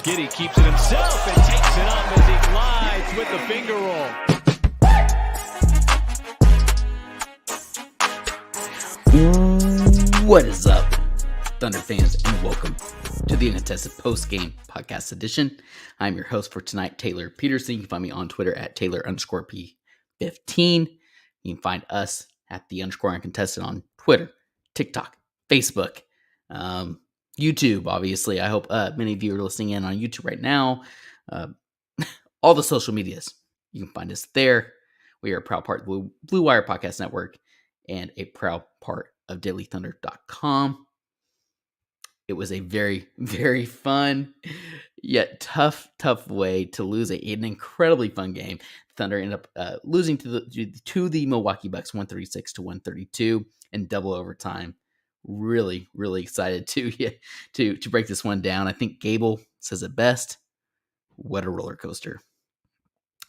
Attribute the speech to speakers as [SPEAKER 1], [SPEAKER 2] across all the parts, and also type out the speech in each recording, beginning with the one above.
[SPEAKER 1] Giddey keeps it himself and takes it up as he glides with the finger roll.
[SPEAKER 2] What is up, Thunder fans, and welcome to the Uncontested Postgame Podcast Edition. I'm your host for tonight, Tayler Peterson. You can find me on Twitter at Tayler_P15. You can find us at the _Uncontested on Twitter, TikTok, Facebook, YouTube, obviously. I hope many of you are listening in on YouTube right now. All the social medias, you can find us there. We are a proud part of the Blue Wire Podcast Network and a proud part of DailyThunder.com. It was a very, very fun, yet tough way to lose an incredibly fun game. Thunder ended up losing to the Milwaukee Bucks 136-132 in double overtime. Really, really excited to break this one down. I think Gable says it best. What a roller coaster.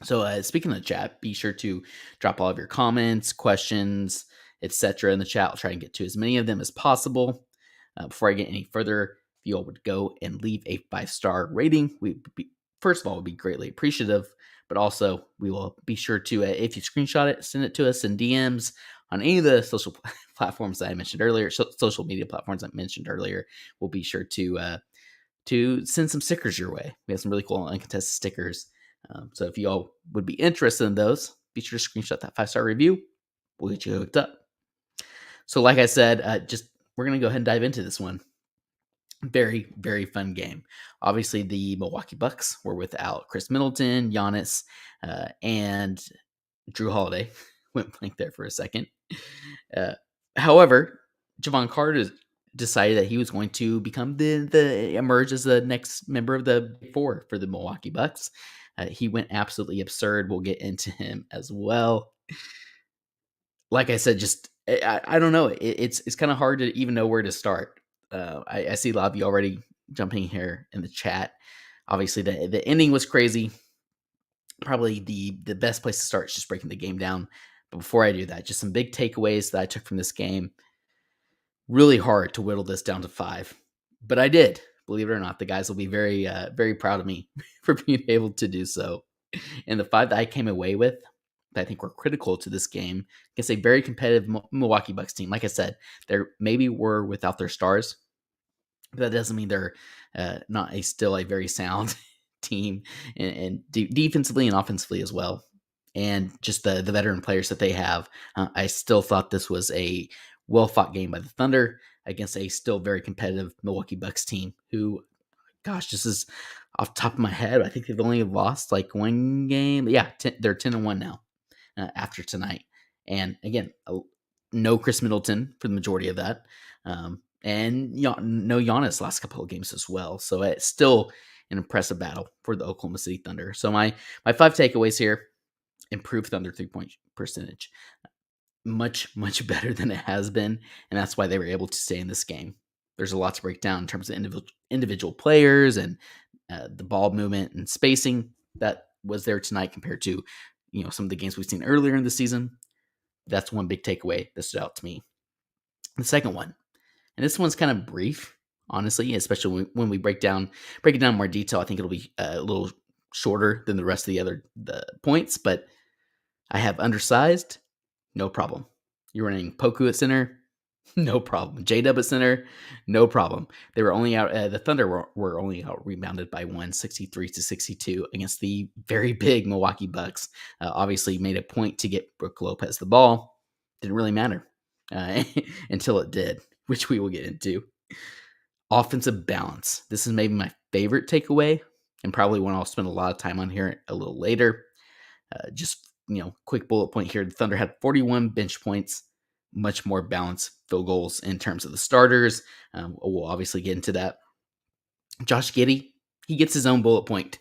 [SPEAKER 2] So speaking of the chat, be sure to drop all of your comments, questions, etc. in the chat. I'll try and get to as many of them as possible. Before I get any further, if you all would go and leave a 5-star rating, first of all, would be greatly appreciative. But also, we will be sure to, if you screenshot it, send it to us in DMs on any of the social platforms that I mentioned earlier, social media platforms I mentioned earlier. We'll be sure to send some stickers your way. We have some really cool uncontested stickers. So if you all would be interested in those, be sure to screenshot that 5-star review. We'll get you hooked up. So like I said, we're going to go ahead and dive into this one. Very, very fun game. Obviously, the Milwaukee Bucks were without Chris Middleton, Giannis, and Drew Holiday. Went blank there for a second. However, Javon Carter decided that he was going to become emerge as the next member of the Big Four for the Milwaukee Bucks. He went absolutely absurd. We'll get into him as well. Like I said, I don't know. It's kind of hard to even know where to start. I see a lot of you already jumping here in the chat. Obviously, the ending was crazy. Probably the best place to start is just breaking the game down. But before I do that, just some big takeaways that I took from this game. Really hard to whittle this down to 5, but I did. Believe it or not, the guys will be very, very proud of me for being able to do so. And the 5 that I came away with that I think were critical to this game against a very competitive Milwaukee Bucks team. Like I said, they maybe were without their stars, but that doesn't mean they're not still a very sound team and defensively and offensively as well. And just the veteran players that they have. I still thought this was a well-fought game by the Thunder against a still very competitive Milwaukee Bucks team who, gosh, this is off the top of my head. I think they've only lost like one game. Yeah, they're 10-1 now after tonight. And again, no Chris Middleton for the majority of that. And no Giannis last couple of games as well. So it's still an impressive battle for the Oklahoma City Thunder. So my 5 takeaways here: improved Thunder 3-point percentage. Much, much better than it has been. And that's why they were able to stay in this game. There's a lot to break down in terms of individual players and the ball movement and spacing that was there tonight compared to, some of the games we've seen earlier in the season. That's one big takeaway that stood out to me. The second one, and this one's kind of brief, honestly, especially when we break it down in more detail. I think it'll be a little shorter than the rest of the points, but I have undersized, no problem. You're running POKU at center, no problem. J-Dub at center, no problem. They were only out. The Thunder were only out rebounded by 163-62 against the very big Milwaukee Bucks. Obviously, made a point to get Brook Lopez the ball. Didn't really matter until it did, which we will get into. Offensive balance. This is maybe my favorite takeaway and probably one I'll spend a lot of time on here a little later. Just, quick bullet point here. The Thunder had 41 bench points, much more balanced field goals in terms of the starters. We'll obviously get into that. Josh Giddey, he gets his own bullet point,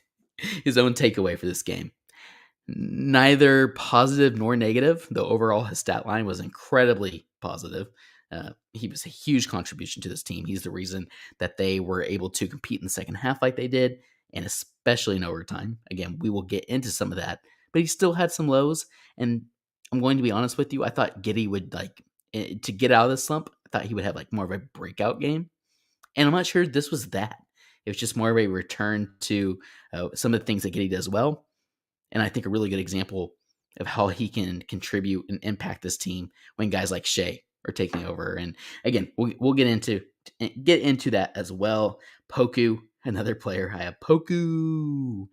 [SPEAKER 2] his own takeaway for this game. Neither positive nor negative, though overall his stat line was incredibly positive. He was a huge contribution to this team. He's the reason that they were able to compete in the second half like they did, and especially in overtime. Again, we will get into some of that, but he still had some lows. And I'm going to be honest with you, I thought Giddey would to get out of the slump. I thought he would have more of a breakout game, and I'm not sure this was that. It was just more of a return to some of the things that Giddey does well. And I think a really good example of how he can contribute and impact this team when guys like Shea are taking over. And again, we'll get into that as well. Poku, another player. I have Poku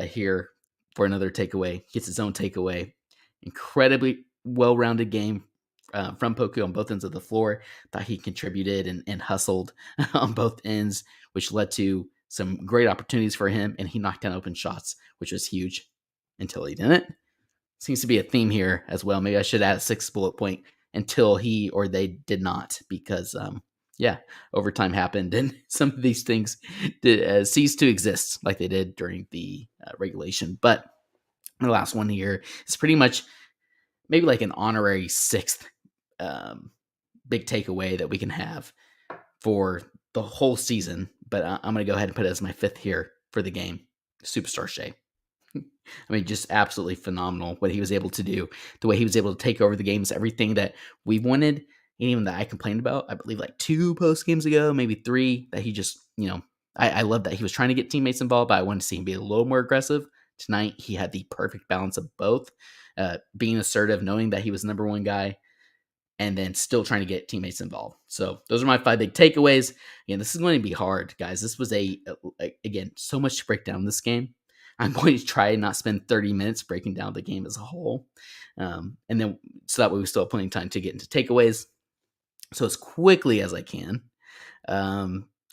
[SPEAKER 2] here for another takeaway. Gets his own takeaway. Incredibly well-rounded game from Poku on both ends of the floor. Thought he contributed and hustled on both ends, which led to some great opportunities for him. And he knocked down open shots, which was huge. Until he didn't. Seems to be a theme here as well. Maybe I should add a 6th bullet point until he or they did not, because overtime happened and some of these things ceased to exist like they did during the regulation. But the last one here is pretty much maybe like an honorary 6th big takeaway that we can have for the whole season. But I'm going to go ahead and put it as my 5th here for the game. Superstar Shea. I mean, just absolutely phenomenal what he was able to do. The way he was able to take over the games, everything that we wanted, and even that I complained about, I believe 2 post games ago, maybe 3, that he just, I love that he was trying to get teammates involved, but I wanted to see him be a little more aggressive. Tonight, he had the perfect balance of both, being assertive, knowing that he was number one guy, and then still trying to get teammates involved. So those are my 5 big takeaways. Again, this is going to be hard, guys. This was again, so much to break down this game. I'm going to try and not spend 30 minutes breaking down the game as a whole. And then so that way we still have plenty of time to get into takeaways. So as quickly as I can,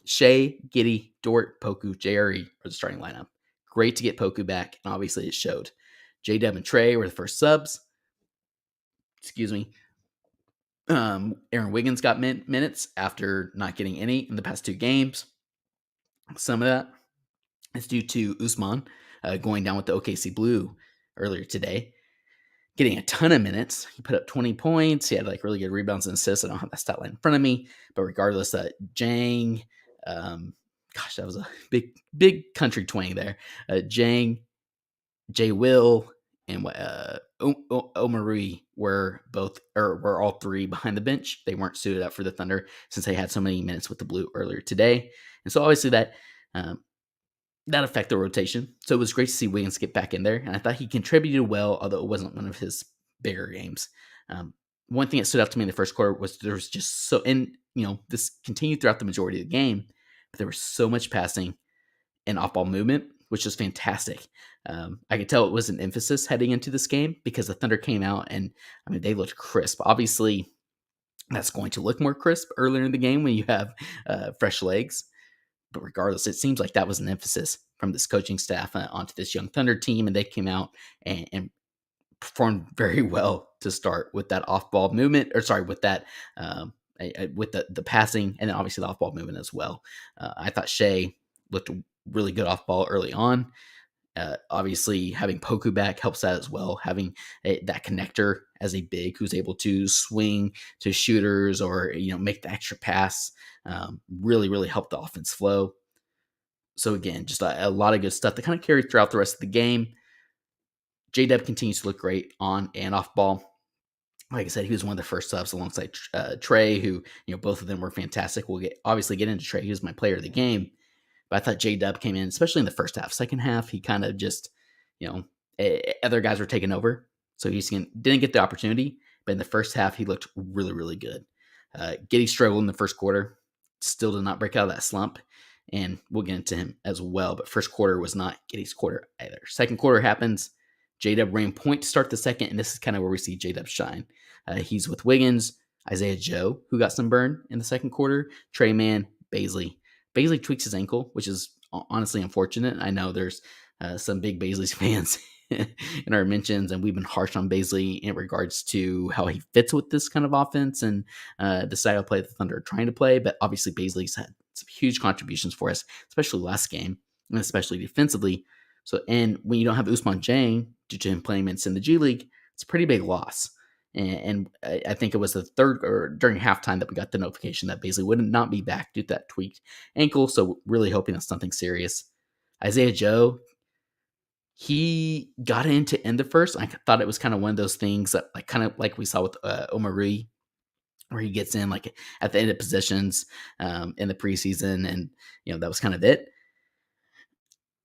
[SPEAKER 2] Shea, Giddey, Dort, Poku, JRE are the starting lineup. Great to get Poku back, and obviously it showed. J-Dub and Trey were the first subs. Excuse me. Aaron Wiggins got minutes after not getting any in the past 2 games. Some of that is due to Usman going down with the OKC Blue earlier today, getting a ton of minutes. He put up 20 points. He had really good rebounds and assists. I don't have that stat line in front of me, but regardless, Jang, that was a big country twang there. Jang, Jay Will, and Omarui were all 3 behind the bench. They weren't suited up for the Thunder since they had so many minutes with the Blue earlier today, and so obviously that affected the rotation. So it was great to see Wiggins get back in there, and I thought he contributed well, although it wasn't one of his bigger games. One thing that stood out to me in the first quarter was there was just this continued throughout the majority of the game, but there was so much passing and off-ball movement, which was fantastic. I could tell it was an emphasis heading into this game because the Thunder came out and, they looked crisp. Obviously, that's going to look more crisp earlier in the game when you have fresh legs. But regardless, it seems like that was an emphasis from this coaching staff onto this young Thunder team, and they came out and performed very well to start with that off-ball movement, with that with the passing, and then obviously the off-ball movement as well. I thought Shea looked really good off-ball early on. Obviously, having Poku back helps that as well. Having that connector as a big who's able to swing to shooters or make the extra pass really, really helped the offense flow. So again, just a lot of good stuff that kind of carried throughout the rest of the game. J-Dub continues to look great on and off ball. Like I said, he was one of the first subs alongside Trey, who both of them were fantastic. We'll obviously get into Trey. He was my player of the game. But I thought J-Dub came in, especially in the first half. Second half, he kind of just, other guys were taking over. So he didn't get the opportunity. But in the first half, he looked really, really good. Giddey struggled in the first quarter. Still did not break out of that slump. And we'll get into him as well. But first quarter was not Giddey's quarter either. Second quarter happens. J-Dub ran point to start the second. And this is kind of where we see J-Dub shine. He's with Wiggins, Isaiah Joe, who got some burn in the second quarter, Trey Mann, Baisley. Baisley tweaks his ankle, which is honestly unfortunate. I know there's some big Baisley's fans in our mentions, and we've been harsh on Baisley in regards to how he fits with this kind of offense and the style of play the Thunder are trying to play. But obviously, Baisley's had some huge contributions for us, especially last game, and especially defensively. So, and when you don't have Ousmane Dieng due to him playing minutes in the G League, it's a pretty big loss. And I think it was the third or during halftime that we got the notification that Baisley would not be back due to that tweaked ankle. So really hoping that's something serious. Isaiah Joe, he got in to end the first. I thought it was kind of one of those things that kind of like we saw with Omari, where he gets in like at the end of positions in the preseason. And, that was kind of it.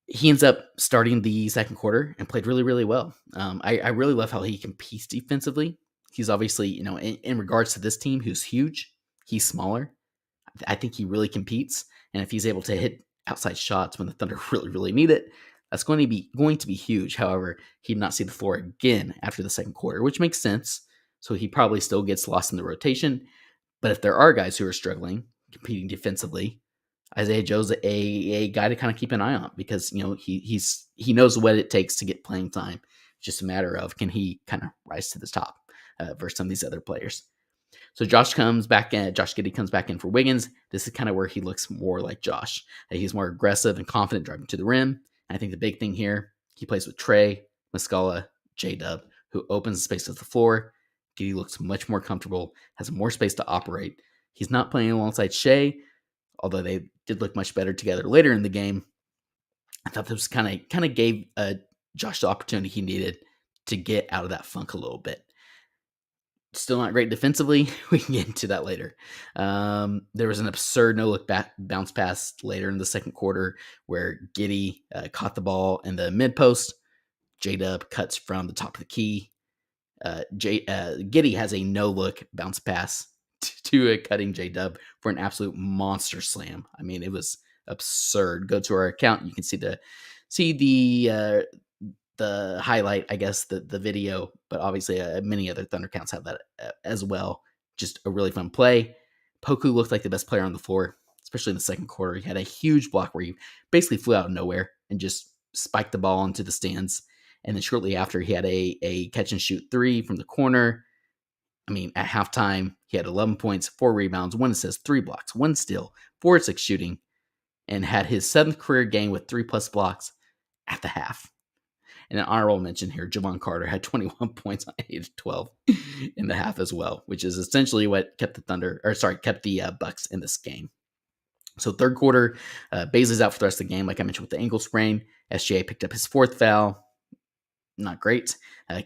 [SPEAKER 2] He ends up starting the second quarter and played really, really well. I really love how he competes defensively. He's obviously, in regards to this team, who's huge, he's smaller. I think he really competes. And if he's able to hit outside shots when the Thunder really, really need it, that's going to be huge. However, he did not see the floor again after the second quarter, which makes sense. So he probably still gets lost in the rotation. But if there are guys who are struggling, competing defensively, Isaiah Joe's a guy to kind of keep an eye on because he knows what it takes to get playing time. It's just a matter of can he kind of rise to the top versus some of these other players. So Josh Giddey comes back in for Wiggins. This is kind of where he looks more like Josh. He's more aggressive and confident driving to the rim. And I think the big thing here, he plays with Trey, Muscala, J-Dub, who opens the space at the floor. Giddey looks much more comfortable, has more space to operate. He's not playing alongside Shea, although they did look much better together later in the game. I thought this kind of gave Josh the opportunity he needed to get out of that funk a little bit. Still not great defensively. We can get into that later. There was an absurd no-look bounce pass later in the second quarter where Giddey caught the ball in the mid-post. J-Dub cuts from the top of the key. Giddey has a no-look bounce pass to a cutting J-Dub for an absolute monster slam. I mean, it was absurd. Go to our account. You can see the highlight, I guess, the video, but obviously many other Thunder accounts have that as well. Just a really fun play. Poku looked like the best player on the floor, especially in the second quarter. He had a huge block where he basically flew out of nowhere and just spiked the ball into the stands. And then shortly after, he had a catch and shoot three from the corner. I mean, at halftime, he had 11 points, 4 rebounds, 1 assist, 3 blocks, 1 steal, 4-6 shooting, and had his 7th career game with 3+ blocks at the half. And an honorable mention here, Javon Carter had 21 points on 8 of 12 in the half as well, which is essentially what kept the Bucks in this game. So third quarter, Baisley's out for the rest of the game, like I mentioned with the ankle sprain. SGA picked up his 4th foul. Not great.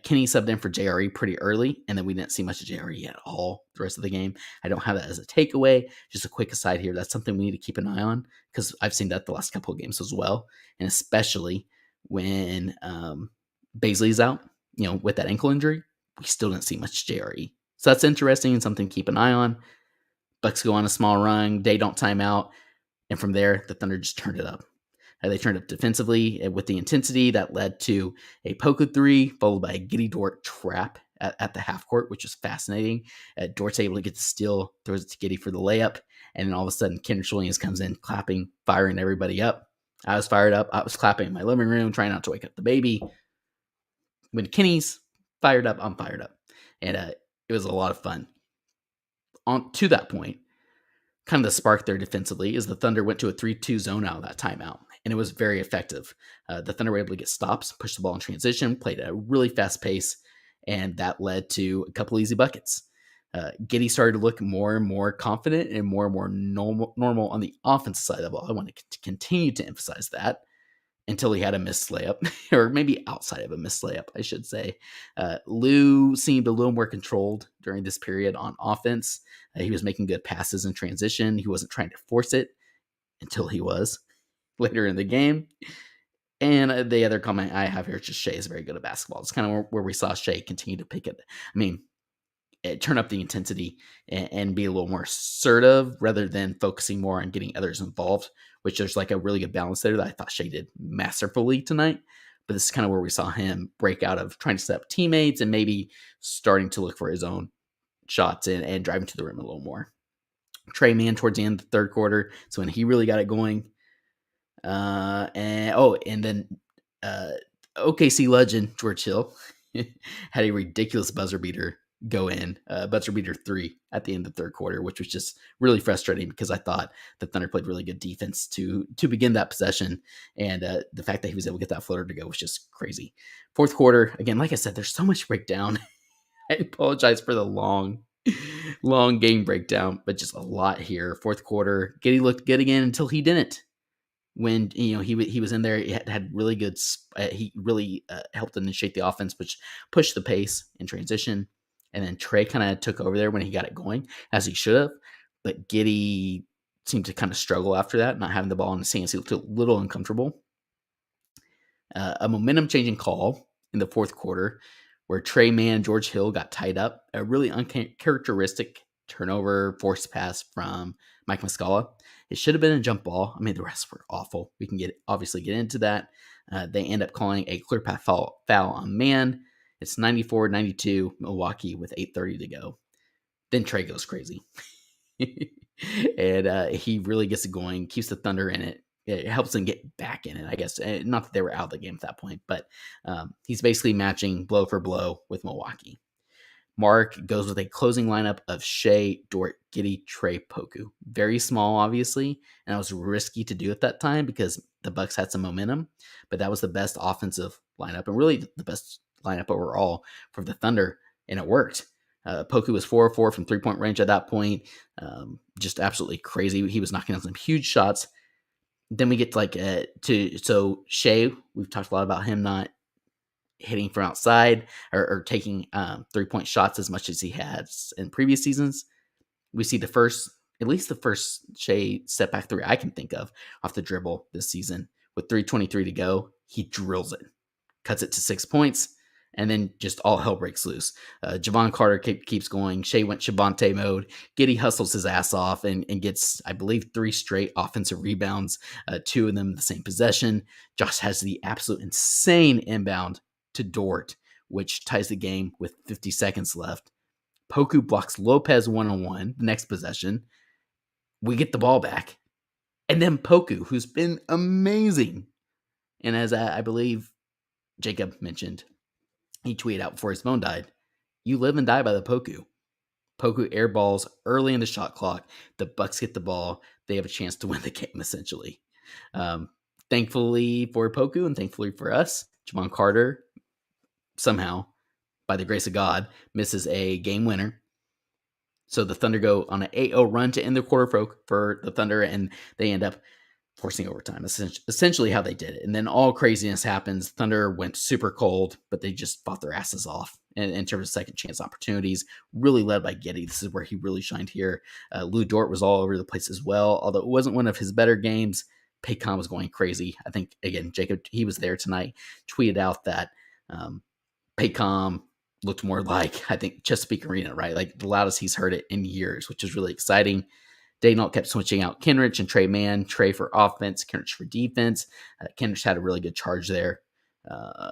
[SPEAKER 2] Kenny subbed in for JRE pretty early, and then we didn't see much of JRE at all the rest of the game. I don't have that as a takeaway. Just a quick aside here. That's something we need to keep an eye on because I've seen that the last couple of games as well, and especially when Baisley's out, with that ankle injury, we still didn't see much JRE. So that's interesting and something to keep an eye on. Bucks go on a small run. They don't time out, and from there, the Thunder just turned it up. They turned up defensively with the intensity that led to a POKU 3, followed by a Giddey Dort trap at the half court, which was fascinating. Dort's able to get the steal, throws it to Giddey for the layup, and then all of a sudden, Kendrick Williams comes in, clapping, firing everybody up. I was fired up. I was clapping in my living room, trying not to wake up the baby. When Kenny's fired up, I'm fired up. And it was a lot of fun. On to that point, kind of the spark there defensively is the Thunder went to a 3-2 zone out of that timeout, and it was very effective. The Thunder were able to get stops, push the ball in transition, played at a really fast pace, and that led to a couple easy buckets. Giddey started to look more and more confident and more normal on the offensive side of the ball. I want to continue to emphasize that until he had a missed layup, or maybe outside of a missed layup, I should say. Lou seemed a little more controlled during this period on offense. He was making good passes in transition. He wasn't trying to force it until he was later in the game. And the other comment I have here is just Shea is very good at basketball. It's kind of where we saw Shea continue to pick it. I mean, turn up the intensity and be a little more assertive rather than focusing more on getting others involved, which there's like a really good balance there that I thought Shea did masterfully tonight. But this is kind of where we saw him break out of trying to set up teammates and maybe starting to look for his own shots and driving to the rim a little more. Trey Mann towards the end of the third quarter, so when he really got it going, And then OKC legend George Hill had a ridiculous buzzer beater go in, buzzer beater 3 at the end of the third quarter, which was just really frustrating because I thought the Thunder played really good defense to begin that possession, and the fact that he was able to get that floater to go was just crazy. Fourth quarter, again, like I said, there's so much breakdown. I apologize for the long game breakdown, but just a lot here. Fourth quarter, Giddey looked good again until he didn't. When he was in there, he had really good. He really helped initiate the offense, which pushed the pace in transition. And then Trey kind of took over there when he got it going, as he should have. But Giddey seemed to kind of struggle after that, not having the ball in his hands. He looked a little uncomfortable. A momentum-changing call in the fourth quarter where Trey Man George Hill got tied up. A really uncharacteristic turnover forced pass from Mike Muscala. It should have been a jump ball. I mean, the refs were awful. We can obviously get into that. They end up calling a clear path foul on Man. It's 94-92 Milwaukee with 8:30 to go. Then Trey goes crazy. And he really gets it going, keeps the Thunder in it. It helps them get back in it, I guess. Not that they were out of the game at that point, but he's basically matching blow for blow with Milwaukee. Mark goes with a closing lineup of Shea, Dort, Giddey, Trey, Poku. Very small, obviously, and it was risky to do at that time because the Bucks had some momentum, but that was the best offensive lineup and really the best lineup overall for the Thunder, and it worked. Poku was 4-4 from three-point range at that point. Just absolutely crazy. He was knocking out some huge shots. Then we get so Shea, we've talked a lot about him not hitting from outside or taking 3-point shots as much as he has in previous seasons. We see at least the first Shea step back 3 I can think of off the dribble this season. With 3:23 to go, he drills it, cuts it to 6 points, and then just all hell breaks loose. Javon Carter keeps going. Shea went Shabante mode. Giddey hustles his ass off and gets, I believe, 3 straight offensive rebounds, 2 of them in the same possession. Josh has the absolute insane inbound to Dort, which ties the game with 50 seconds left. Poku blocks Lopez one-on-one the next possession. We get the ball back. And then Poku, who's been amazing. And as I believe Jacob mentioned, he tweeted out before his phone died, you live and die by the Poku. Poku airballs early in the shot clock. The Bucks get the ball. They have a chance to win the game, essentially. Thankfully for Poku and thankfully for us, Javon Carter somehow, by the grace of God, misses a game winner. So the Thunder go on an 8-0 run to end the quarter for the Thunder, and they end up forcing overtime, essentially how they did it. And then all craziness happens. Thunder went super cold, but they just fought their asses off in terms of second chance opportunities, really led by Giddey. This is where he really shined here. Lou Dort was all over the place as well, although it wasn't one of his better games. Paycom was going crazy. I think, again, Jacob, he was there tonight, tweeted out that Paycom looked more like, I think, Chesapeake Arena, right? Like the loudest he's heard it in years, which is really exciting. Daigneault kept switching out Kenrich and Trey Man. Trey for offense, Kenrich for defense. Kenrich had a really good charge there.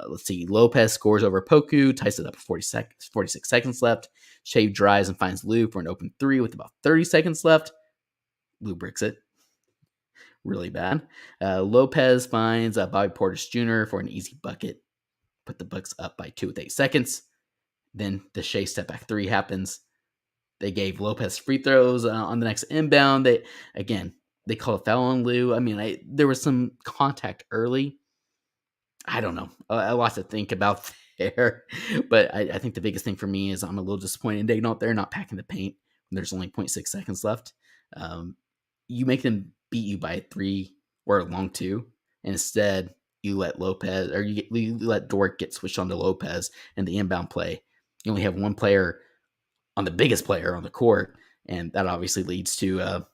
[SPEAKER 2] Let's see. Lopez scores over Poku, ties it up 46 seconds left. Shea drives and finds Lou for an open 3 with about 30 seconds left. Lou bricks it. Really bad. Lopez finds Bobby Portis Jr. for an easy bucket. Put the Bucks up by 2 with 8 seconds. Then the Shea step back 3 happens. They gave Lopez free throws on the next inbound. They call a foul on Lou. I mean, there was some contact early. I don't know. A lot to think about there. But I think the biggest thing for me is I'm a little disappointed in Daigneault there not packing the paint when there's only 0.6 seconds left. You make them beat you by 3 or a long 2. And instead, you let Lopez or you let Dort get switched onto Lopez in the inbound play. You only have one player on the biggest player on the court, and that obviously leads to an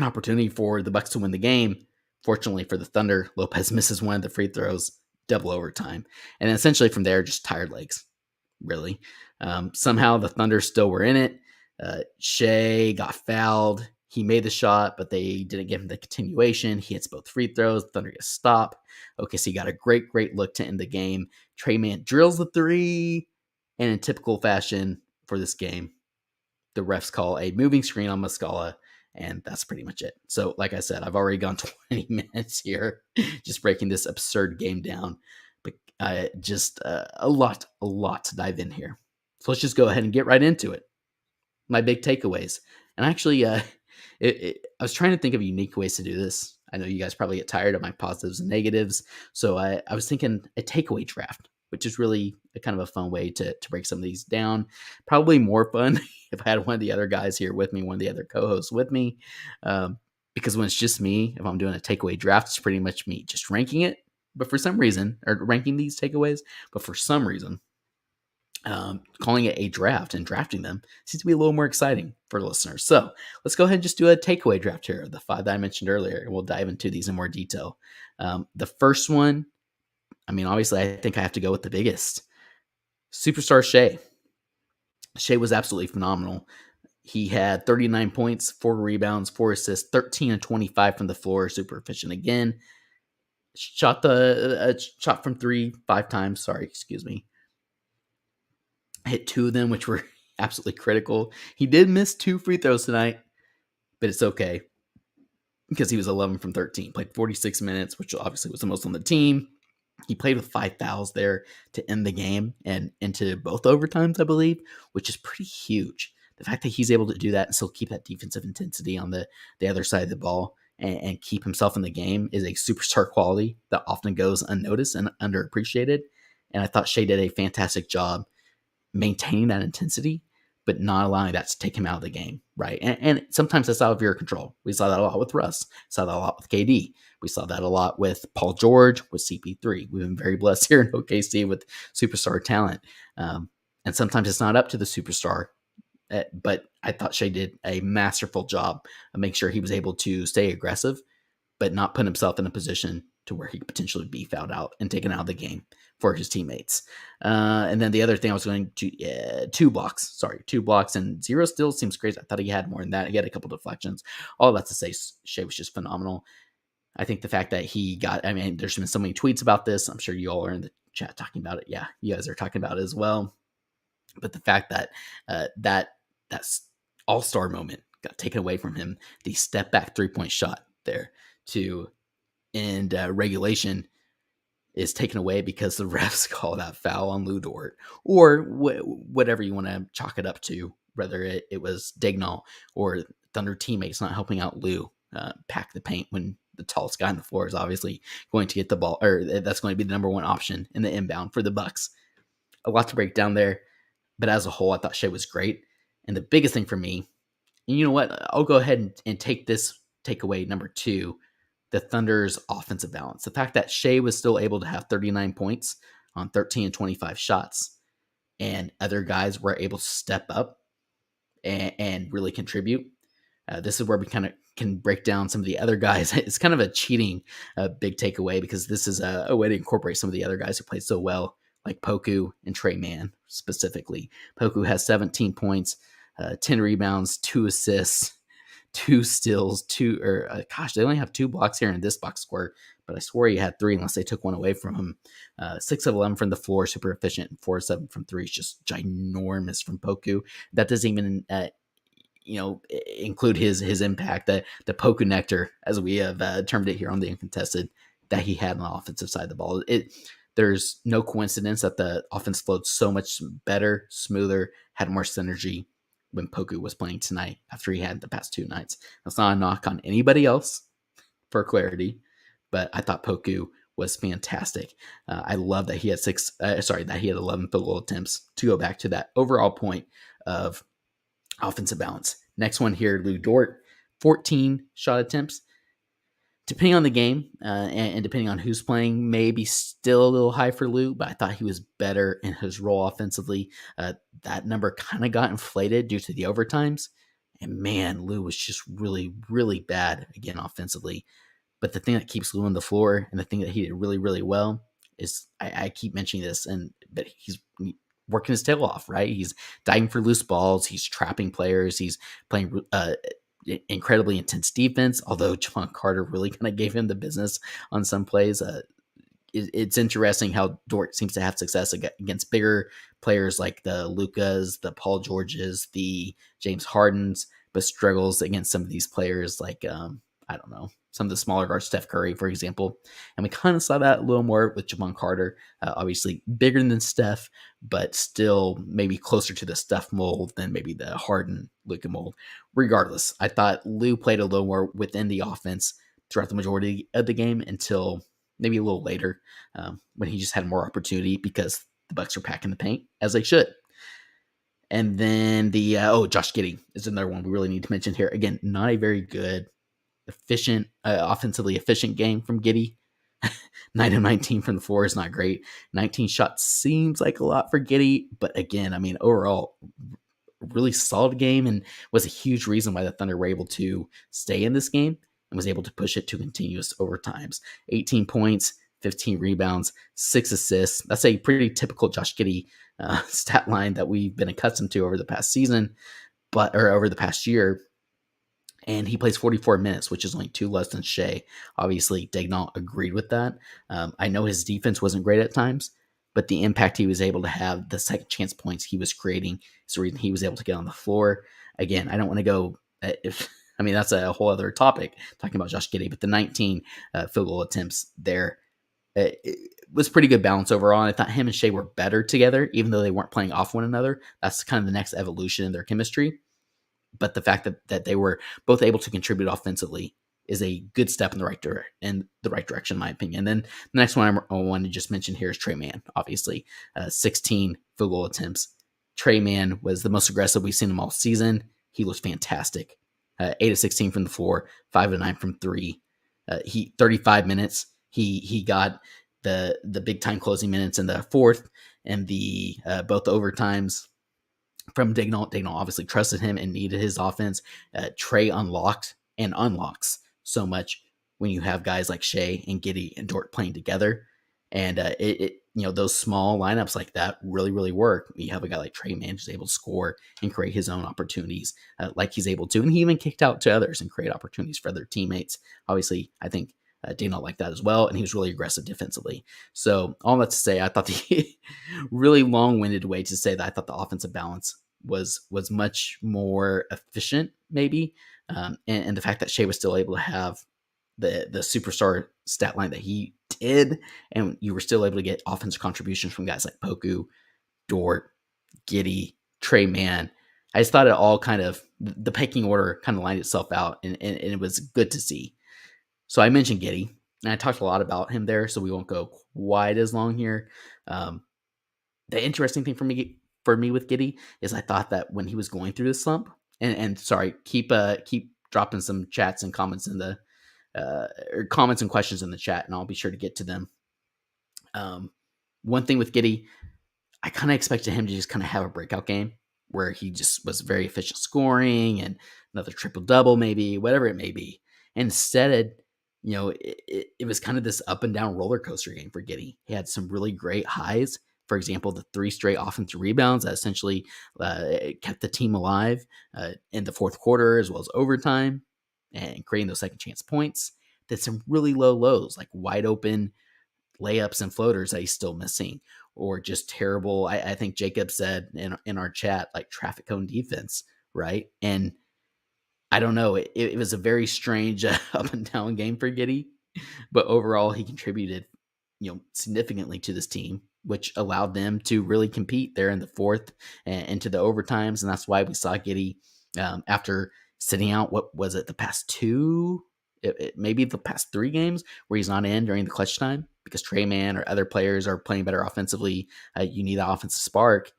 [SPEAKER 2] opportunity for the Bucks to win the game. Fortunately for the Thunder, Lopez misses one of the free throws, double overtime, and then essentially from there, just tired legs, really. Somehow the Thunder still were in it. Shea got fouled. He made the shot, but they didn't give him the continuation. He hits both free throws. Thunder gets stopped. OKC got a great look to end the game. Trey Man drills the 3, and in typical fashion for this game, the refs call a moving screen on Muscala, And that's pretty much it. So, like I said, I've already gone 20 minutes here just breaking this absurd game down. But just a lot to dive in here. So let's just go ahead and get right into it. My big takeaways. And actually, I was trying to think of unique ways to do this. I know you guys probably get tired of my positives and negatives. So I was thinking a takeaway draft, which is really a kind of a fun way to break some of these down. Probably more fun if I had one of the other guys here with me, one of the other co-hosts with me. Because when it's just me, if I'm doing a takeaway draft, it's pretty much me just ranking it. But for some reason, or ranking these takeaways, but for some reason, calling it a draft and drafting them seems to be a little more exciting for listeners. So let's go ahead and just do a takeaway draft here of the 5 that I mentioned earlier, and we'll dive into these in more detail. The first one, I mean, obviously, I think I have to go with the biggest. Superstar Shai. Shai was absolutely phenomenal. He had 39 points, 4 rebounds, 4 assists, 13 and 25 from the floor. Super efficient again. Shot from 3 5 times. Sorry, excuse me. Hit 2 of them, which were absolutely critical. He did miss 2 free throws tonight, but it's okay because he was 11 from 13. Played 46 minutes, which obviously was the most on the team. He played with 5 fouls there to end the game and into both overtimes, I believe, which is pretty huge. The fact that he's able to do that and still keep that defensive intensity on the other side of the ball and keep himself in the game is a superstar quality that often goes unnoticed and underappreciated. And I thought Shai did a fantastic job maintaining that intensity, but not allowing that to take him out of the game, right? And sometimes that's out of your control. We saw that a lot with Russ. Saw that a lot with KD. We saw that a lot with Paul George, with CP3. We've been very blessed here in OKC with superstar talent. And sometimes it's not up to the superstar. But I thought Shai did a masterful job of making sure he was able to stay aggressive, but not put himself in a position to where he could potentially be fouled out and taken out of the game for his teammates. And then the other thing I was going to 2 blocks, and 0 steals seems crazy. I thought he had more than that. He had a couple deflections. All that to say, Shai was just phenomenal. I think the fact that he got, I mean, there's been so many tweets about this. I'm sure you all are in the chat talking about it. Yeah, you guys are talking about it as well. But the fact that that's all-star moment got taken away from him, the step back 3-point shot there to end regulation is taken away because the refs call that foul on Lu Dort, or whatever you want to chalk it up to, whether it was Dagnall or Thunder teammates not helping out Lou pack the paint when the tallest guy on the floor is obviously going to get the ball, or that's going to be the number one option in the inbound for the Bucks. A lot to break down there, but as a whole, I thought Shai was great. And the biggest thing for me, and you know what, I'll go ahead and take this takeaway number 2, the Thunder's offensive balance. The fact that Shai was still able to have 39 points on 13 and 25 shots, and other guys were able to step up and really contribute. This is where we kind of can break down some of the other guys. It's kind of a cheating big takeaway because this is a way to incorporate some of the other guys who played so well, like POKU and Trey Mann specifically. POKU has 17 points, 10 rebounds, 2 assists, 2 steals, they only have 2 blocks here in this box score, but I swore he had 3 unless they took one away from him. 6 of 11 from the floor, super efficient, and 4 of 7 from 3 is just ginormous from POKU. That doesn't even include his impact, the POKU-NECTOR, as we have termed it here on the Uncontested, that he had on the offensive side of the ball. There's no coincidence that the offense flowed so much better, smoother, had more synergy when POKU was playing tonight after he had the past 2 nights. That's not a knock on anybody else, for clarity, but I thought POKU was fantastic. I love that he had 11 field goal attempts to go back to that overall point of offensive balance. Next one here, Lu Dort, 14 shot attempts. Depending on the game and depending on who's playing, maybe still a little high for Lou, but I thought he was better in his role offensively. That number kind of got inflated due to the overtimes. And man, Lou was just really, really bad again offensively. But the thing that keeps Lou on the floor and the thing that he did really, really well is I keep mentioning this, but he's working his tail off, right? He's diving for loose balls. He's trapping players. He's playing incredibly intense defense, although Javon Carter really kind of gave him the business on some plays. It's interesting how Dort seems to have success against bigger players like the Lucas, the Paul Georges, the James Hardens, but struggles against some of these players like, I don't know, some of the smaller guards, Steph Curry, for example. And we kind of saw that a little more with Javon Carter, obviously bigger than Steph, but still maybe closer to the Steph mold than maybe the Harden Luka mold. Regardless, I thought Lou played a little more within the offense throughout the majority of the game until maybe a little later when he just had more opportunity because the Bucks were packing the paint as they should. And then Josh Giddey is another one we really need to mention here. Again, not a very good, efficient, offensively efficient game from Giddey. 9 of 19 from the floor is not great. 19 shots seems like a lot for Giddey, but again, I mean, overall, really solid game and was a huge reason why the Thunder were able to stay in this game and was able to push it to continuous overtimes. 18 points, 15 rebounds, 6 assists. That's a pretty typical Josh Giddey stat line that we've been accustomed to over the past season, or over the past year. And he plays 44 minutes, which is only 2 less than Shea. Obviously, Daigneault agreed with that. I know his defense wasn't great at times, but the impact he was able to have, the second chance points he was creating, is the reason he was able to get on the floor. Again, I don't want to go that's a whole other topic, talking about Josh Giddey, but the 19 field goal attempts there, it was pretty good balance overall. And I thought him and Shea were better together, even though they weren't playing off one another. That's kind of the next evolution in their chemistry. But the fact that they were both able to contribute offensively is a good step in the right direction, in my opinion. And then the next one I want to just mention here is Tre Mann. Obviously, 16 field goal attempts. Tre Mann was the most aggressive we've seen him all season. He was fantastic. 8 of 16 from the floor, 5 of 9 from 3. 35 minutes. He got the big time closing minutes in the fourth and the both overtimes from Daigneault. Daigneault obviously trusted him and needed his offense. Trey unlocked and unlocks so much when you have guys like Shea and Giddey and Dort playing together. And those small lineups like that really, really work. You have a guy like Tre Mann who's able to score and create his own opportunities like he's able to. And he even kicked out to others and create opportunities for other teammates. Obviously, I think Daigneault liked that as well, and he was really aggressive defensively. So all that to say, I thought the really long-winded way to say that I thought the offensive balance was much more efficient, maybe, and the fact that Shea was still able to have the superstar stat line that he did, and you were still able to get offensive contributions from guys like Poku, Dort, Giddey, Tre Mann. I just thought it all kind of, the pecking order kind of lined itself out, and it was good to see. So I mentioned Giddey, and I talked a lot about him there, so we won't go quite as long here. The interesting thing for me with Giddey is I thought that when he was going through this slump, and sorry, keep dropping some chats and comments in the or comments and questions in the chat, and I'll be sure to get to them. One thing with Giddey, I kind of expected him to just kind of have a breakout game where he just was very efficient scoring and another triple-double maybe, whatever it may be. Instead, it was kind of this up and down roller coaster game for Giddey. He had some really great highs. For example, the 3 straight offensive rebounds that essentially kept the team alive in the fourth quarter as well as overtime and creating those second chance points. Did some really low lows, like wide open layups and floaters that he's still missing, or just terrible. I think Jacob said in our chat, like traffic cone defense, right? And I don't know. It was a very strange up and down game for Giddey, but overall he contributed, significantly to this team, which allowed them to really compete there in the fourth and into the overtimes. And that's why we saw Giddey after sitting out, what was it, the past 2, maybe the past 3 games where he's not in during the clutch time because Tre Mann or other players are playing better offensively. You need that offensive spark.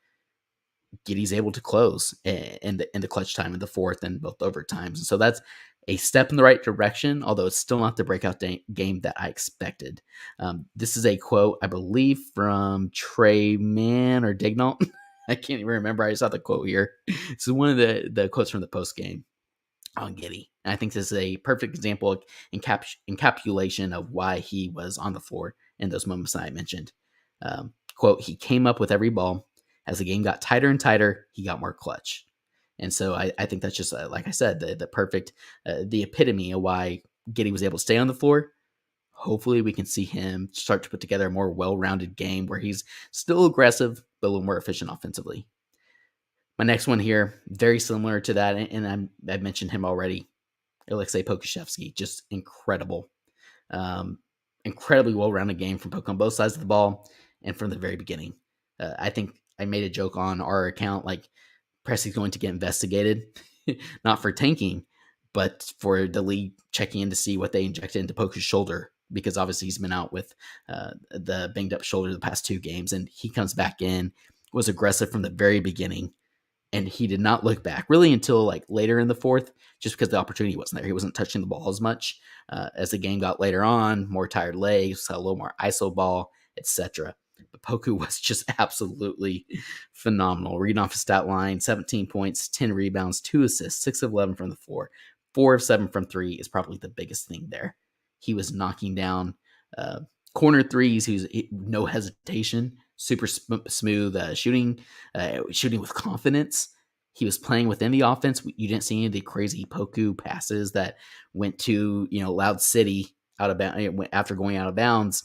[SPEAKER 2] Giddey's able to close in the clutch time in the fourth and both overtimes. And so that's a step in the right direction, although it's still not the breakout game that I expected. This is a quote, I believe, from Tre Mann or Daigneault. I can't even remember. I just saw the quote here. This is one of the quotes from the postgame on Giddey. And I think this is a perfect example, encapsulation of why he was on the floor in those moments that I mentioned. Quote, he came up with every ball. As the game got tighter and tighter, he got more clutch. And so I think that's just, like I said, the perfect, the epitome of why Giddey was able to stay on the floor. Hopefully we can see him start to put together a more well-rounded game where he's still aggressive, but a little more efficient offensively. My next one here, very similar to that, and I mentioned him already. Alexei Pokusevsky, just incredible. Um, Incredibly well-rounded game from Poku on both sides of the ball and from the very beginning. I think I made a joke on our account, like Presti's going to get investigated, not for tanking, but for the league checking in to see what they injected into Poku's shoulder, because obviously he's been out with the banged up shoulder the past 2 games, and he comes back in, was aggressive from the very beginning, and he did not look back really until like later in the fourth, just because the opportunity wasn't there. He wasn't touching the ball as much. As the game got later on, more tired legs, a little more ISO ball, etc. But Poku was just absolutely phenomenal. Reading off his stat line, 17 points, 10 rebounds, 2 assists, 6 of 11 from the floor, 4 of 7 from 3 is probably the biggest thing there. He was knocking down corner threes. He was no hesitation, super smooth shooting with confidence. He was playing within the offense. You didn't see any of the crazy Poku passes that went to Loud City out of bounds after going out of bounds.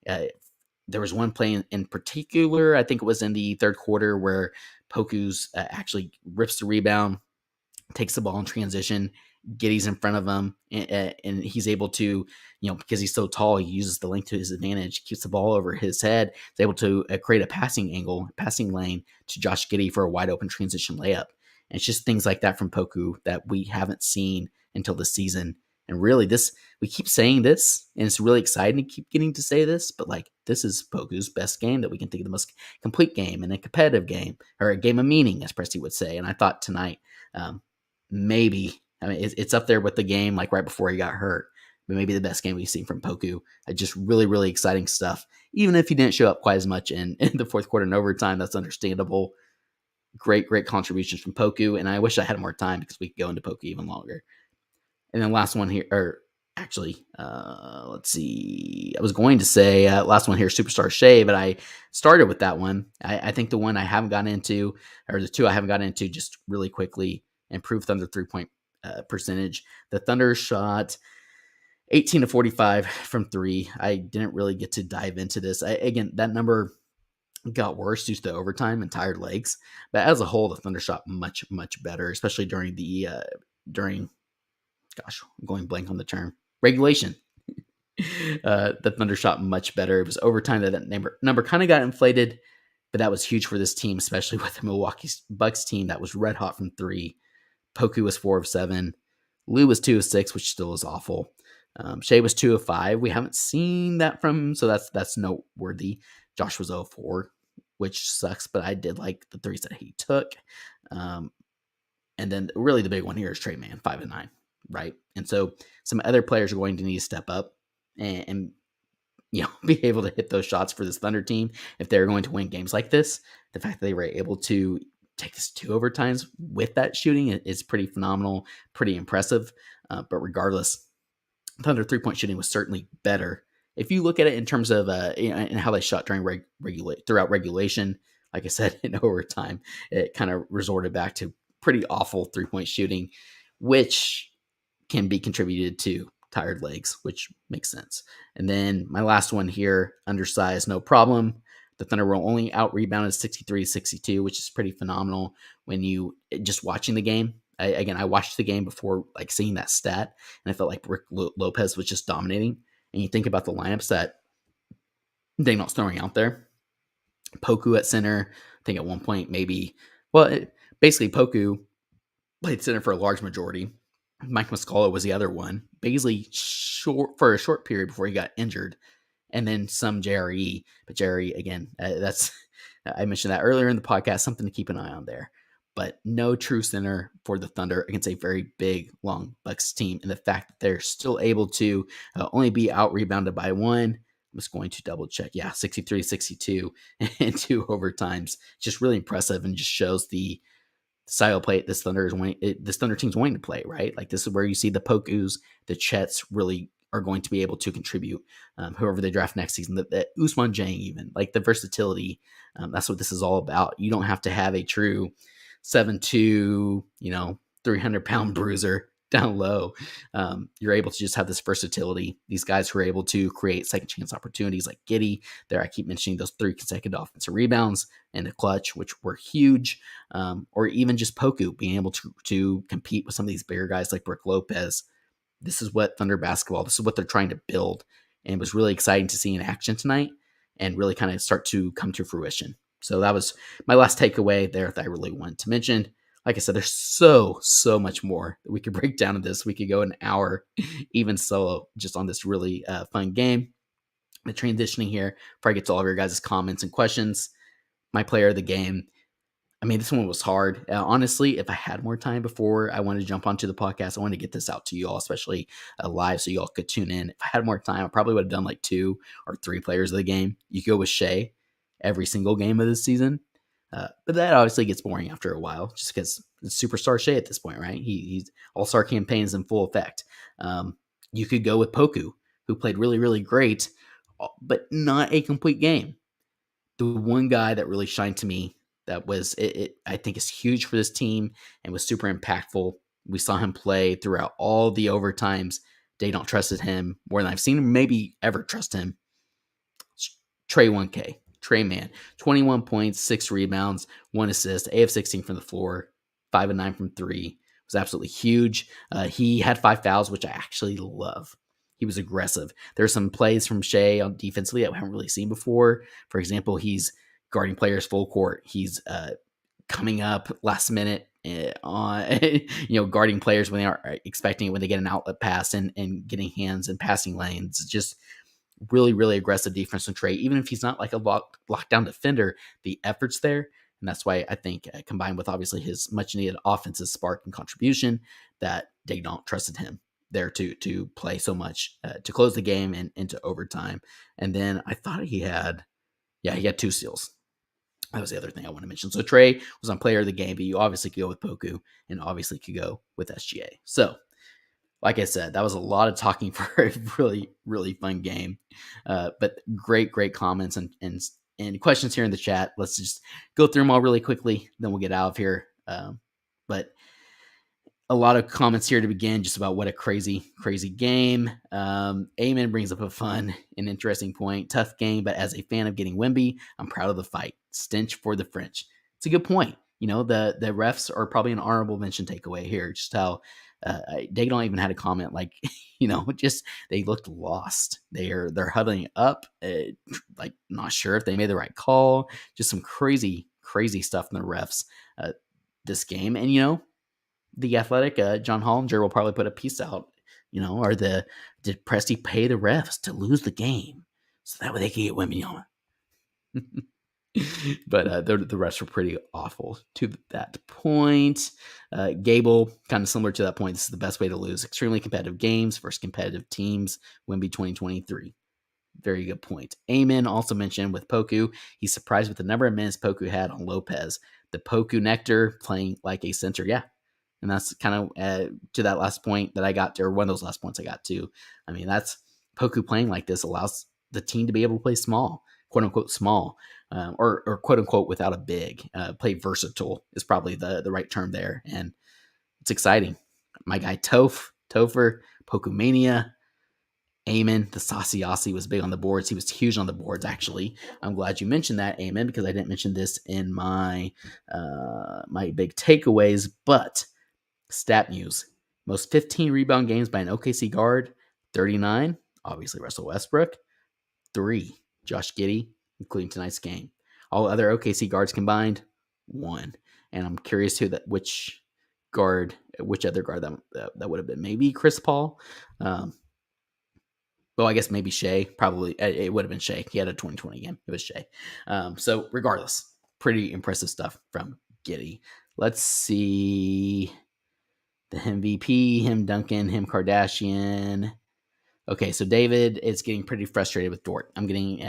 [SPEAKER 2] There was one play in particular, I think it was in the third quarter, where Poku's actually rips the rebound, takes the ball in transition, Giddey's in front of him, and he's able to, because he's so tall, he uses the length to his advantage, keeps the ball over his head, is able to create a passing lane to Josh Giddey for a wide open transition layup. And it's just things like that from Poku that we haven't seen until this season. And really, we keep saying this, and it's really exciting to keep getting to say this, but like, this is Poku's best game that we can think of, the most complete game and a competitive game, or a game of meaning, as Presti would say. And I thought tonight, maybe, I mean, it's up there with the game like right before he got hurt, but maybe the best game we've seen from Poku. Just really, really exciting stuff. Even if he didn't show up quite as much in the fourth quarter and overtime, that's understandable. Great contributions from Poku, and I wish I had more time because we could go into Poku even longer. And then last one here, or actually, let's see. I was going to say last one here, Superstar Shea, but I started with that one. I think the one I haven't gotten into, or the two I haven't gotten into, just really quickly, improved Thunder 3-point percentage. The Thunder shot 18 to 45 from 3. I didn't really get to dive into this. Again, that number got worse due to the overtime and tired legs, but as a whole, the Thunder shot much better, especially during I'm going blank on the term, regulation. The Thunder shot much better. It was overtime that number kind of got inflated, but that was huge for this team, especially with the Milwaukee Bucks team that was red hot from 3. Poku was 4 of 7. Lou was 2 of 6, which still is awful. Shea was 2 of 5. We haven't seen that from him, so that's noteworthy. Josh was 0 of 4, which sucks, but I did like the threes that he took. And then really the big one here is Trey Mann, 5 of 9, right? And so some other players are going to need to step up and be able to hit those shots for this Thunder team if they're going to win games like this. The fact that they were able to take this 2 overtimes with that shooting is pretty phenomenal, pretty impressive. But regardless, Thunder 3-point shooting was certainly better. If you look at it in terms of and how they shot during throughout regulation, like I said, in overtime, it kind of resorted back to pretty awful 3-point shooting, which can be contributed to tired legs, which makes sense. And then my last one here, undersized, no problem. The Thunder were only out rebounded 63-62, which is pretty phenomenal when you just watching the game. I watched the game before like seeing that stat, and I felt like Rick Lopez was just dominating. And you think about the lineups that Dagnall's throwing out there. Poku at center, I think at one point basically Poku played center for a large majority. Mike Muscala was the other one. Baisley for a short period before he got injured, and then some JRE. But JRE, again, I mentioned that earlier in the podcast, something to keep an eye on there. But no true center for the Thunder against a very big, long Bucks team. And the fact that they're still able to only be out-rebounded by 1, I'm just going to double-check. Yeah, 63-62 and 2 overtimes. Just really impressive and just shows the style of play this Thunder team's wanting to play, right? Like, this is where you see the Pokus, the Chets really are going to be able to contribute. Whoever they draft next season, the Ousmane Dieng even, like the versatility. That's what this is all about. You don't have to have a true 7'2", 300-pound bruiser down low, you're able to just have this versatility. These guys who are able to create second chance opportunities like Giddey. There, I keep mentioning those 3 consecutive offensive rebounds in the clutch, which were huge. Or even just Poku being able to compete with some of these bigger guys like Brook Lopez. This is what Thunder basketball, this is what they're trying to build. And it was really exciting to see in action tonight and really kind of start to come to fruition. So that was my last takeaway there that I really wanted to mention. Like I said, there's so much more that we could break down in this. We could go an hour, even solo, just on this really fun game. The transitioning here, before I get to all of your guys' comments and questions, my player of the game. I mean, this one was hard. Honestly, if I had more time before I wanted to jump onto the podcast, I wanted to get this out to you all, especially live, so you all could tune in. If I had more time, I probably would have done like 2 or 3 players of the game. You go with Shea every single game of this season. But that obviously gets boring after a while, just because it's superstar Shea at this point, right? He's all-star campaigns in full effect. You could go with Poku, who played really, really great, but not a complete game. The one guy that really shined to me that was, I think is huge for this team and was super impactful. We saw him play throughout all the overtimes. They don't trusted him more than I've seen him maybe ever trust him. Trey 1K. Trey Man, 21 points, 6 rebounds, 1 assist, 8 of 16 from the floor, 5 of 9 from 3. It was absolutely huge. He had 5 fouls, which I actually love. He was aggressive. There are some plays from Shea on defensively that we haven't really seen before. For example, he's guarding players full court. He's coming up last minute on guarding players when they aren't expecting it, when they get an outlet pass and getting hands and passing lanes. Just really, really aggressive defense from Trey. Even if he's not like a lockdown defender, the effort's there. And that's why I think combined with obviously his much needed offensive spark and contribution, that they don't trusted him there to play so much to close the game and into overtime. And then I thought he had 2 steals. That was the other thing I want to mention. So Trey was on player of the game, but you obviously could go with Poku and obviously could go with SGA. So like I said, that was a lot of talking for a really, really fun game. But great comments and questions here in the chat. Let's just go through them all really quickly, then we'll get out of here. But a lot of comments here to begin, just about what a crazy game. Amen brings up a fun and interesting point. Tough game, but as a fan of getting Wemby, I'm proud of the fight. Stench for the French. It's a good point. The refs are probably an honorable mention takeaway here. Just how Dagon even had a comment like, just they looked lost. They're huddling up, like not sure if they made the right call. Just some crazy stuff from the refs this game. And the Athletic, John Hollinger will probably put a piece out. Did Presti pay the refs to lose the game so that way they could get women on? But the refs were pretty awful to that point. Gable, kind of similar to that point. This is the best way to lose. Extremely competitive games versus competitive teams. Wemby 2023. Very good point. Amen also mentioned with Poku, he's surprised with the number of minutes Poku had on Lopez. The POKU-NECTOR playing like a center. Yeah. And that's kind of to that last point that I got to, or one of those last points I got to. I mean, that's Poku playing like this allows the team to be able to play small, quote unquote small, or quote unquote without a big. Play versatile is probably the right term there. And it's exciting. My guy Topher, Pokumania, Amen. The Saucy Aussie was big on the boards. He was huge on the boards, actually. I'm glad you mentioned that, Amen, because I didn't mention this in my my big takeaways, but stat news. Most 15 rebound games by an OKC guard, 39, obviously Russell Westbrook, 3, Josh Giddey, including tonight's game. All other OKC guards combined, 1. And I'm curious which other guard that would have been. Maybe Chris Paul. Well, I guess maybe Shea. Probably it would have been Shea. He had a 2020 game. It was Shea. So regardless, pretty impressive stuff from Giddey. Let's see the MVP, him Duncan, him Kardashian. Okay, so David is getting pretty frustrated with Dort. I'm getting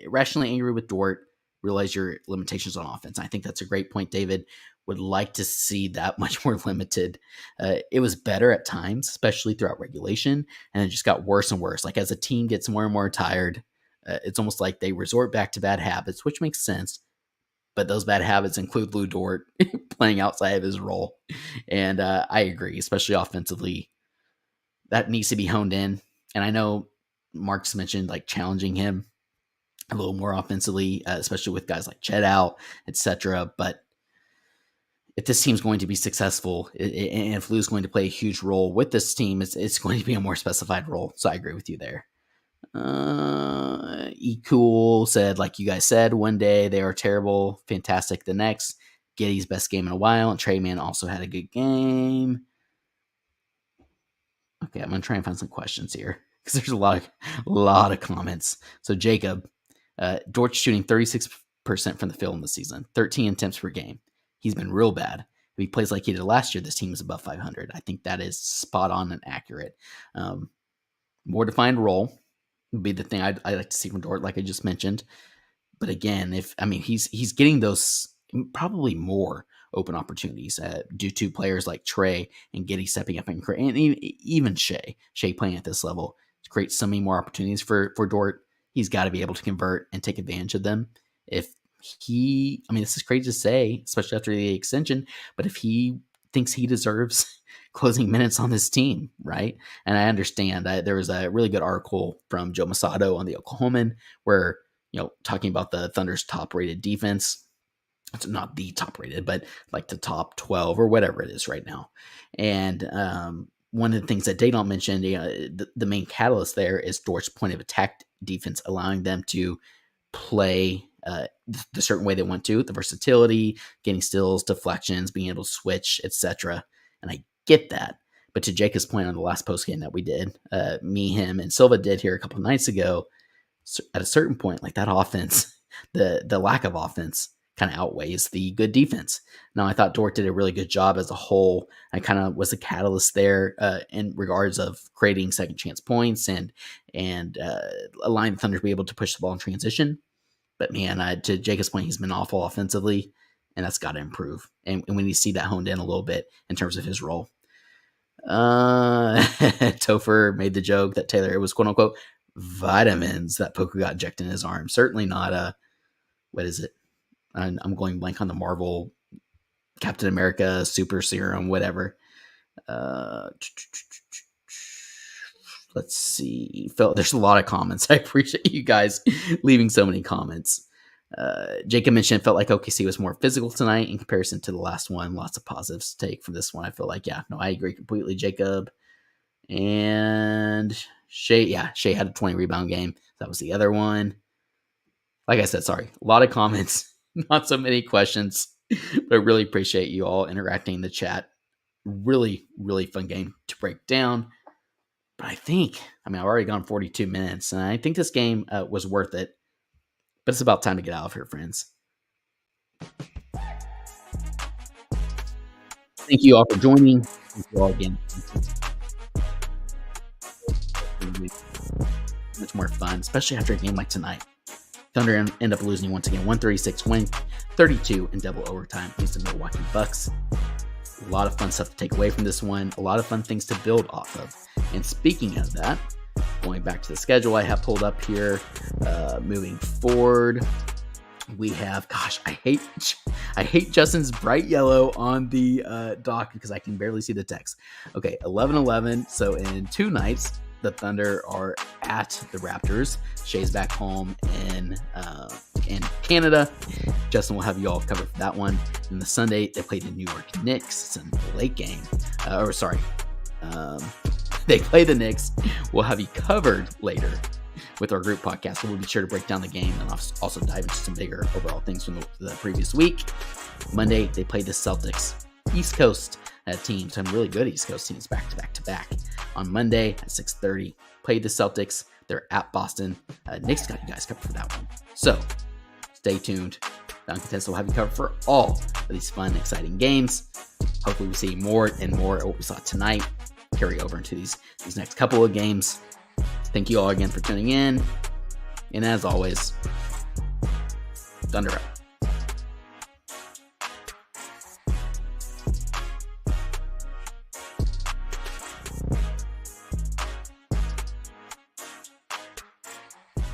[SPEAKER 2] irrationally angry with Dort. Realize your limitations on offense. I think that's a great point, David. Would like to see that much more limited. It was better at times, especially throughout regulation, and it just got worse and worse. Like as a team gets more and more tired, it's almost like they resort back to bad habits, which makes sense. but those bad habits include Lou Dort playing outside of his role. And I agree, especially offensively. That needs to be honed in. And I know Mark's mentioned like challenging him a little more offensively, especially with guys like Chet out, etc. But if this team's going to be successful, and if Lou's going to play a huge role with this team, it's going to be a more specified role. So I agree with you there. Cool said, like you guys said, one day they are terrible, fantastic the next. Giddey's best game in a while, and Trey Man also had a good game. Okay, I'm gonna try and find some questions here because there's a lot of comments. So Jacob, Dort's shooting 36% from the field in the season, 13 attempts per game. He's been real bad. If he plays like he did last year, this team is above 500. I think that is spot on and accurate. More defined role would be the thing I'd like to see from Dort, like I just mentioned. But again, he's getting those probably more open opportunities due to players like Trey and Giddey stepping up and even Shea playing at this level to create so many more opportunities for Dort. He's got to be able to convert and take advantage of them. If this is crazy to say, especially after the extension, but if he thinks he deserves closing minutes on this team, right? And I understand that there was a really good article from Joe Masato on the Oklahoman where, talking about the Thunder's top-rated defense. It's not the top-rated, but like the top 12 or whatever it is right now. And one of the things that Dayton mentioned, the main catalyst there is Dort's point of attack defense, allowing them to play the certain way they want to, the versatility, getting steals, deflections, being able to switch, etc. And I get that. But to Jacob's point on the last postgame that we did, me, him, and Silva did here a couple of nights ago, at a certain point, like that offense, the lack of offense kind of outweighs the good defense. Now, I thought Dort did a really good job as a whole. I kind of was a catalyst there in regards of creating second chance points and allowing the Thunder to be able to push the ball in transition. But man, to Jacob's point, he's been awful offensively, and that's got to improve. And we need to see that honed in a little bit in terms of his role. Topher made the joke that Tayler was quote unquote vitamins that Poku got injected in his arm. Certainly not what is it? I'm going blank on the Marvel Captain America super serum, whatever. Let's see. There's a lot of comments. I appreciate you guys leaving so many comments. Jacob mentioned felt like OKC was more physical tonight in comparison to the last one. Lots of positives to take from this one. I feel like, I agree completely, Jacob. And Shea had a 20 rebound game. That was the other one. Like I said, sorry, a lot of comments, not so many questions, but I really appreciate you all interacting in the chat. Really, really fun game to break down. But I've already gone 42 minutes, and I think this game was worth it. But it's about time to get out of here, friends. Thank you all for joining. Thank you all again. Much more fun, especially after a game like tonight. Thunder end up losing once again, 136 win, 32 in double overtime against the Milwaukee Bucks. A lot of fun stuff to take away from this one. A lot of fun things to build off of. And speaking of that, going back to the schedule I have pulled up here, moving forward, we have, I hate Justin's bright yellow on the dock because I can barely see the text. Okay, 11-11. So in 2 nights, the Thunder are at the Raptors. Shea's back home in Canada. Justin will have you all covered for that one. And the Sunday, they play the New York Knicks. It's a late game. They play the Knicks. We'll have you covered later with our group podcast. So we'll be sure to break down the game and also dive into some bigger overall things from the previous week. Monday, they play the Celtics. East Coast teams, some really good East Coast teams back to back. On Monday at 6:30, play the Celtics. They're at Boston. Knicks got you guys covered for that one. So stay tuned. Duncan Test will have you covered for all of these fun, exciting games. Hopefully we see more and more of what we saw tonight carry over into these next couple of games. Thank you all again for tuning in. And as always, Thunder up.